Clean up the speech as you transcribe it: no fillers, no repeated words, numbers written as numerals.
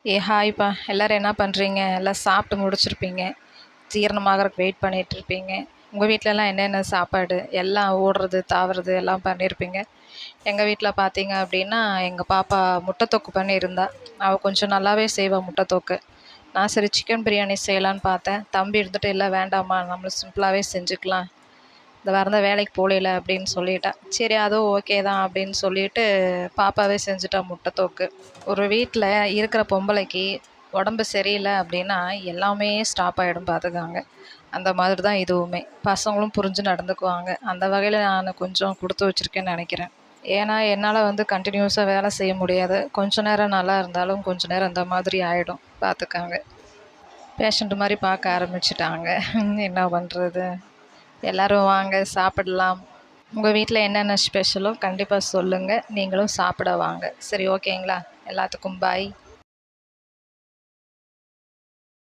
ஹாய்ப்பா. எல்லாரும் என்ன பண்ணுறீங்க? எல்லாம் சாப்பிட்டு முடிச்சிருப்பீங்க. ஜீரணமாகறதுக்கு வெயிட் பண்ணிகிட்ருப்பீங்க. உங்கள் வீட்டிலலாம் என்னென்ன சாப்பாடு? எல்லாம் ஓடுறது, தாவுறது எல்லாம் பண்ணியிருப்பீங்க. எங்கள் வீட்டில் பார்த்தீங்க அப்படின்னா, எங்கள் பாப்பா முட்டை தொக்கு பண்ணியிருந்தா. அவள் கொஞ்சம் நல்லாவே செய்வா முட்டை தொக்கு. நான் சரி சிக்கன் பிரியாணி செய்யலான்னு பார்த்தேன். தம்பி இருந்துட்டு, "இல்லை வேண்டாம்மா, நம்ம சிம்பிளாகவே செஞ்சுக்கலாம். இந்த வாரம் தான் வேலைக்கு போகலைல" அப்படின்னு சொல்லிட்டா. சரி அதுவும் ஓகே தான் அப்படின்னு சொல்லிட்டு பாப்பாவே செஞ்சுட்டா முட்டை தொக்கு. ஒரு வீட்டில் இருக்கிற பொம்பளைக்கு உடம்பு சரியில்லை அப்படின்னா எல்லாமே ஸ்டாப் ஆகிடும் பார்த்துக்காங்க. அந்த மாதிரி தான் இதுவுமே. பசங்களும் புரிஞ்சு நடந்துக்குவாங்க. அந்த வகையில் நான் கொஞ்சம் கொடுத்து வச்சுருக்கேன்னு நினைக்கிறேன். ஏன்னா என்னால் கண்டினியூஸாக வேலை செய்ய முடியாது. கொஞ்ச நேரம் நல்லா இருந்தாலும் கொஞ்ச நேரம் இந்த மாதிரி ஆகிடும் பார்த்துக்காங்க. பேஷண்ட் மாதிரி பார்க்க ஆரம்பிச்சிட்டாங்க. என்ன பண்ணுறது? எல்லோரும் வாங்க சாப்பிடலாம். உங்கள் வீட்டில் என்னென்ன ஸ்பெஷலோ கண்டிப்பாக சொல்லுங்கள். நீங்களும் சாப்பிட வாங்க. சரி ஓகேங்களா? எல்லாத்துக்கும் பாய்.